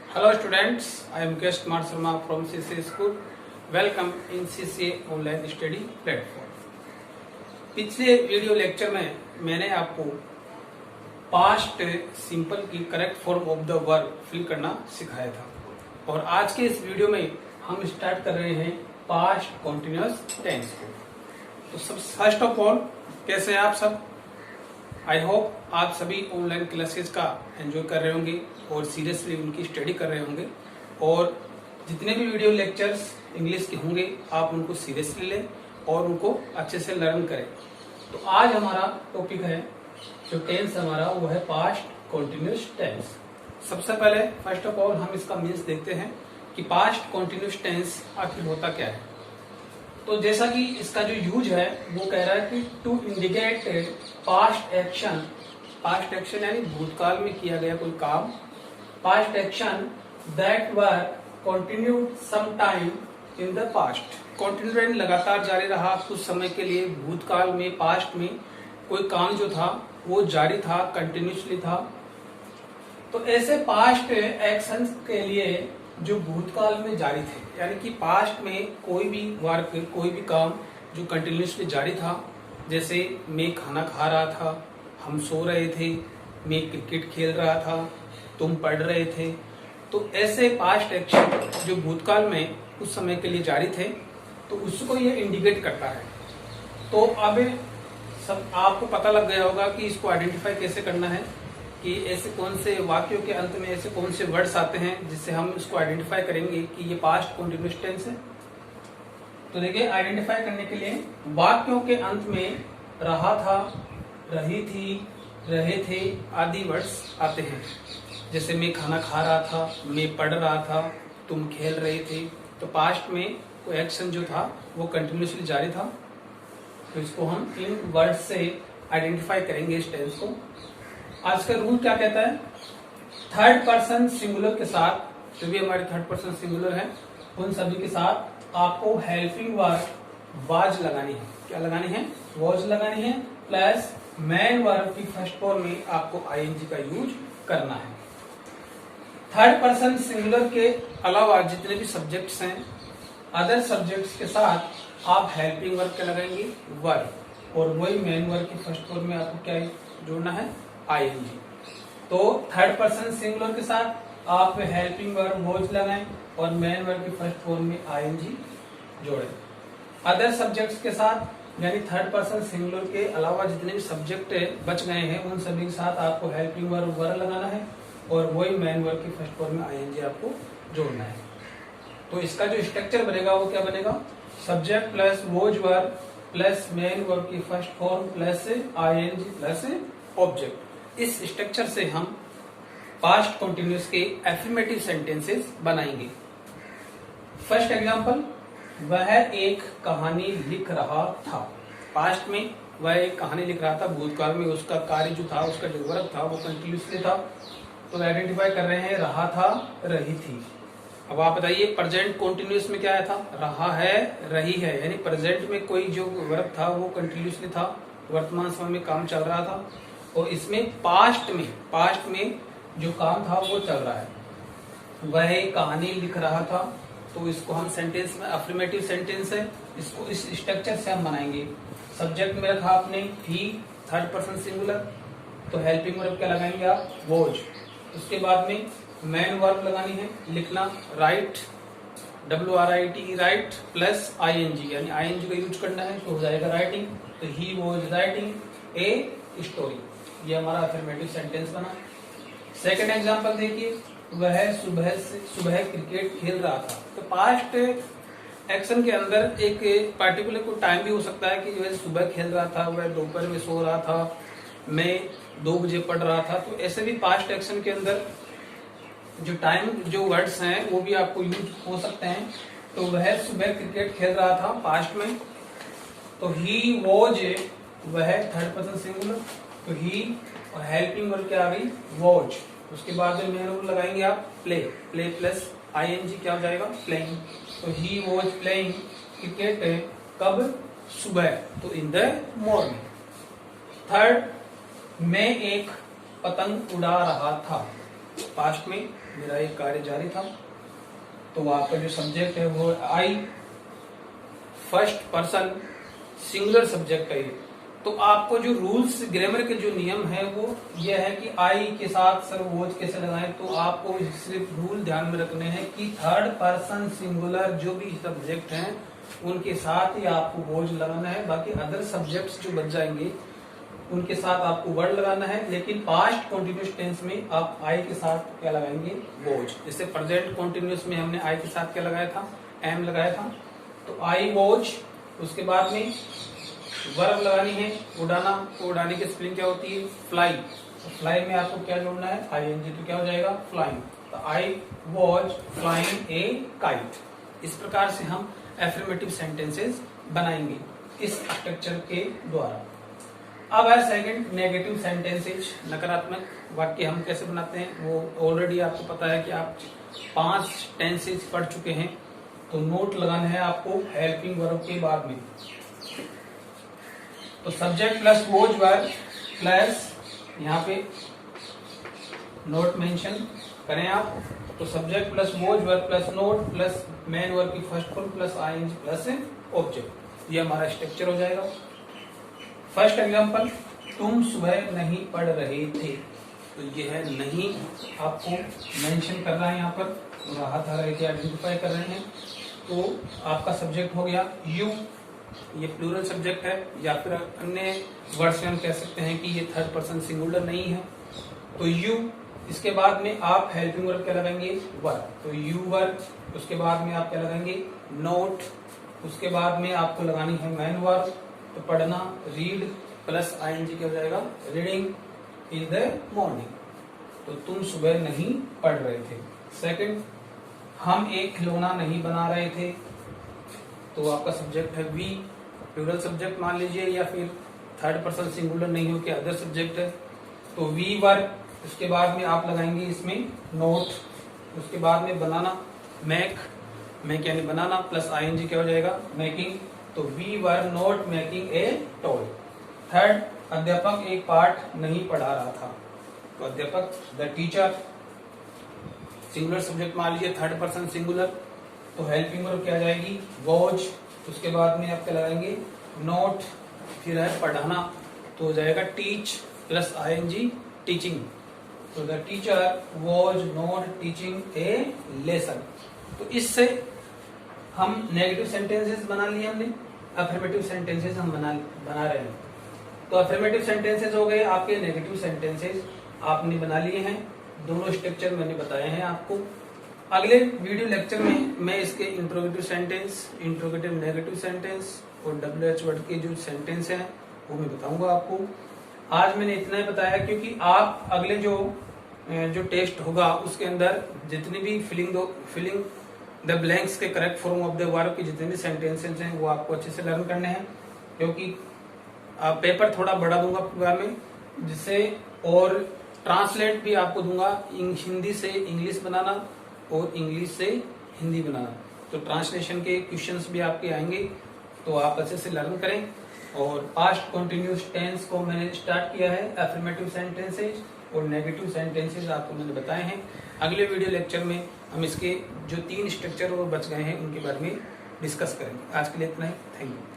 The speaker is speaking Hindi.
Hello students, I am Mukesh Kumar Sharma from CCA School. Welcome in CCA online study platform. पिछले वीडियो लेक्चर में मैंने आपको पास्ट सिंपल की correct form of the verb fill करना सिखाया था और आज के इस वीडियो में हम स्टार्ट कर रहे हैं पास्ट कॉन्टिन्यूअस टेंस को। तो सब फर्स्ट ऑफ ऑल कैसे हैं आप सब? आई होप आप सभी ऑनलाइन क्लासेस का एंजॉय कर रहे होंगे और सीरियसली उनकी स्टडी कर रहे होंगे और जितने भी वीडियो लेक्चर्स इंग्लिश के होंगे आप उनको सीरियसली लें और उनको अच्छे से लर्न करें। तो आज हमारा टॉपिक है जो टेंस हमारा वो है पास्ट कॉन्टिन्यूअस टेंस। सबसे पहले फर्स्ट ऑफ ऑल हम इसका मीन्स देखते हैं कि पास्ट कॉन्टिन्यूअस टेंस आखिर होता क्या है। तो जैसा कि इसका जो यूज है वो कह रहा है कि टू इंडिकेट पास्ट एक्शन यानी भूतकाल में किया गया कोई काम, past action that were continued some time in the past. Continue यानी लगातार जारी रहा कुछ समय के लिए, भूतकाल में पास्ट में कोई काम जो था वो जारी था, कंटिन्यूसली था। तो ऐसे पास्ट एक्शंस के लिए जो भूतकाल में जारी थे, यानी कि पास्ट में कोई भी वर्क कोई भी काम जो कंटिन्यूसली जारी था, जैसे मैं खाना खा रहा था, हम सो रहे थे, मैं क्रिकेट खेल रहा था, तुम पढ़ रहे थे। तो ऐसे पास्ट एक्शन जो भूतकाल में उस समय के लिए जारी थे तो उसको ये इंडिकेट करता है। तो अब सब आपको पता लग गया होगा कि इसको आइडेंटिफाई कैसे करना है, कि ऐसे कौन से वाक्यों के अंत में ऐसे कौन से वर्ड्स आते हैं जिससे हम इसको आइडेंटिफाई करेंगे कि ये पास्ट कॉन्टिन्यूअस टेंस है। तो देखिए, आइडेंटिफाई करने के लिए वाक्यों के अंत में रहा था, रही थी, रहे थे आदि वर्ड्स आते हैं। जैसे मैं खाना खा रहा था, मैं पढ़ रहा था, तुम खेल रहे थे। तो पास्ट में कोई एक्शन जो था वो कंटिन्यूअसली जारी था। तो इसको हम इन वर्ड्स से आइडेंटिफाई करेंगे इस टेंस को। आज का रूल क्या कहता है? थर्ड पर्सन सिंगुलर के साथ, जो भी हमारे थर्ड पर्सन सिंगुलर है उन सभी के साथ आपको हेल्पिंग वर्ब वाज लगानी है। क्या लगानी है? वाज लगानी है, प्लस मेन वर्ब की फर्स्ट फॉर्म में आपको आईएनजी का यूज करना है। थर्ड पर्सन सिंगुलर के अलावा जितने भी सब्जेक्ट्स हैं, अदर सब्जेक्ट्स के साथ आप हेल्पिंग वर्ब क्या लगाएंगे? वर्ब, और वही मेन वर्ब की फर्स्ट फॉर्म में आपको क्या जोड़ना है? आईएनजी। तो थर्ड पर्सन सिंगुलर के साथ आप हेल्पिंग वर्ब वाज लगाएं और मेन वर्ब की फर्स्ट फॉर्म में आईएनजी जोड़ें। अदर सब्जेक्ट्स के साथ यानी थर्ड पर्सन सिंगुलर के अलावा जितने भी सब्जेक्ट बच गए हैं उन सभी के साथ आपको हेल्पिंग वर्ब लगाना है और वही मेन वर्ब की फर्स्ट फॉर्म में आईएनजी आपको जोड़ना है। तो इसका जो स्ट्रक्चर बनेगा वो क्या बनेगा? Subject plus was verb plus main verb की first form plus ING plus object. इस स्ट्रक्चर से हम पास्ट कॉन्टिन्यूअस के एफर्मेटिव सेंटेंसेस बनाएंगे। फर्स्ट एग्जांपल, वह एक कहानी लिख रहा था। पास्ट में वह एक कहानी लिख रहा था, भूतकाल में उसका कार्य जो था, उसका जो वर्ब था वो कंटिन्यूअसली था। तो आइडेंटिफाई कर रहे हैं रहा था, रही थी। अब आप बताइए प्रेजेंट कॉन्टिन्यूअस में क्या आया था? रहा है, रही है, यानी प्रेजेंट में कोई जो वर्ब था वो कंटिन्यूअसली था, वर्तमान समय में काम चल रहा था। और इसमें पास्ट में जो काम था वो चल रहा है। वह एक कहानी लिख रहा था, तो इसको हम सेंटेंस में अफर्मेटिव सेंटेंस है, इसको इस स्ट्रक्चर से हम बनाएंगे। सब्जेक्ट में रखा आपने ही, थर्ड पर्सन सिंगुलर, तो हेल्पिंग वर्ब क्या लगाएंगे आप? वॉज। उसके बाद में मेन वर्ब लगानी है, लिखना, write, WRIT write plus ING, यानी आईएनजी का यूज करना है तो हो जाएगा राइटिंग। तो ही वॉज राइटिंग ए स्टोरी। ये हमारा अफर्मेटिव सेंटेंस बना। सेकंड एग्जांपल देखिए, वह सुबह क्रिकेट खेल रहा था। तो पास्ट एक्शन के अंदर एक पार्टिकुलर को टाइम भी हो सकता है कि वह सुबह खेल रहा था, वह दोपहर में सो रहा था, मैं 2 बजे पढ़ रहा था। तो ऐसे भी पास्ट एक्शन के अंदर जो टाइम जो वर्ड्स हैं वो भी आपको यूज हो सकते हैं। तो वह सुबह क्रिकेट खेल रहा था पास्ट में, तो ही वॉज, वह थर्ड पर्सन सिंगुलर, तो ही और हेल्पिंग वर्ब क्या आ गई? वॉच। उसके बाद में मेन वर्ब लगाएंगे आप प्ले, प्ले प्लस आईएनजी क्या हो जाएगा? प्लेइंग। तो ही वॉज प्लेइंग क्रिकेट, कब? सुबह, तो इन द मॉर्निंग। थर्ड, मैं एक पतंग उड़ा रहा था। पास्ट में मेरा एक कार्य जारी था, तो वहां पर जो सब्जेक्ट है वो आई, फर्स्ट पर्सन सिंगुलर सब्जेक्ट है। तो आपको जो रूल्स ग्रामर के जो नियम है वो ये है कि आई के साथ सर्वोज कैसे लगाएं। तो आपको सिर्फ रूल ध्यान में रखने हैं कि थर्ड पर्सन सिंगुलर जो भी सब्जेक्ट हैं उनके साथ ही आपको वोज लगाना है। बाकी अदर सब्जेक्ट्स जो बच जाएंगे उनके साथ आपको वर्ड लगाना है, लेकिन पास्ट कॉन्टिन्यूस टेंस में आप आई के साथ क्या लगाएंगे, वोज। जैसे प्रेजेंट कॉन्टिन्यूस में हमने आई के साथ क्या लगाया था, एम लगाया था, तो आई वोज। उसके बाद में वर्ब लगानी है उड़ाना, तो उड़ाने की स्पेलिंग क्या होती है, फ्लाई। तो फ्लाई में आपको क्या जोड़ना है, आईएनजी, तो क्या हो जाएगा, फ्लाइंग। तो I was flying A kite. इस प्रकार से हम एफर्मेटिव सेंटेंसेस बनाएंगे इस स्ट्रक्चर के द्वारा। अब है सेकंड नेगेटिव सेंटेंसेज, नकारात्मक वाक्य हम कैसे बनाते हैं वो ऑलरेडी आपको पता है कि आप 5 टेंसेज पढ़ चुके हैं। तो नोट लगाना है आपको हेल्पिंग वर्ब के बाद में। तो subject plus was verb plus यहाँ पे नोट मेंशन करें आप। तो subject plus was verb plus not plus main verb की first form plus ING plus object, ये हमारा स्ट्रक्चर हो जाएगा। फर्स्ट एग्जांपल, तुम सुबह नहीं पढ़ रहे थे। तो ये है नहीं, आपको मेंशन कर रहा है यहाँ पर, हाथ आ रहे थे आइडेंटिफाई कर रहे हैं। तो आपका सब्जेक्ट हो गया यू, ये प्लूरल सब्जेक्ट है, या फिर अन्य वर्ड्स में हम कह सकते हैं कि ये थर्ड पर्सन सिंगुलर नहीं है। तो यू, इसके बाद में आप हेल्पिंग वर्ब क्या लगाएंगे, वर्ब। तो यू वर्ब, उसके बाद में आप क्या लगाएंगे, नोट, उसके बाद में आपको लगानी है मेन वर्ब। तो पढ़ना, रीड प्लस आईएनजी क्या हो जाएगा, रीडिंग इन द मॉर्निंग। तो तुम सुबह नहीं पढ़ रहे थे। सेकंड, हम एक खिलौना नहीं बना रहे थे। तो आपका सब्जेक्ट है वी, प्लूरल सब्जेक्ट मान लीजिए, या फिर थर्ड पर्सन सिंगुलर नहीं हो के अदर सब्जेक्ट है। तो वी वर्ब, उसके बाद में आप लगाएंगे इसमें नोट, उसके बाद में बनाना, मेक यानी बनाना प्लस आईएनजी क्या हो जाएगा, मेकिंग। तो we were not making a toy. Third, अध्यापक एक पाठ नहीं पढ़ा रहा था। तो अध्यापक द टीचर, सिंगुलर सब्जेक्ट मान लीजिए, थर्ड पर्सन सिंगुलर। तो हेल्पिंग वर्ब क्या जाएगी, वॉच, उसके बाद में आप क्या लगाएंगे, नोट, फिर है पढ़ाना, तो हो जाएगा टीच प्लस आईएनजी, टीचिंग। तो the teacher was not teaching A lesson. तो इससे हम नेगेटिव सेंटेंसेस बना लिए हमने, अफर्मेटिव सेंटेंसेस हम बना रहे हैं। तो अफर्मेटिव सेंटेंसेस हो गए आपके, नेगेटिव सेंटेंसेस आपने बना लिए हैं। दोनों स्ट्रक्चर मैंने बताए हैं आपको। अगले वीडियो लेक्चर में मैं इसके interrogative sentence, interrogative negative sentence और WH वर्ड के जो सेंटेंस हैं वो मैं बताऊंगा आपको। आज मैंने इतना ही बताया क्योंकि आप अगले जो टेस्ट होगा उसके अंदर जितनी भी फिलिंग द ब्लैंक्स के correct form of the verb की जितने भी सेंटेंसेस हैं वो आपको अच्छे से लर्न करने हैं, क्योंकि पेपर थोड़ा बड़ा दूंगा प्रोग्राम में, जिससे और ट्रांसलेट भी आपको दूंगा, हिंदी से इंग्लिश बनाना और इंग्लिश से हिंदी बनाना। तो ट्रांसलेशन के क्वेश्चंस भी आपके आएंगे, तो आप अच्छे से लर्न करें। और पास्ट कॉन्टिन्यूस टेंस को मैंने स्टार्ट किया है, अफर्मेटिव सेंटेंसेज और नेगेटिव सेंटेंसेज आपको मैंने बताए हैं। अगले वीडियो लेक्चर में हम इसके जो 3 स्ट्रक्चर और बच गए हैं उनके बारे में डिस्कस करेंगे। आज के लिए इतना ही, थैंक यू।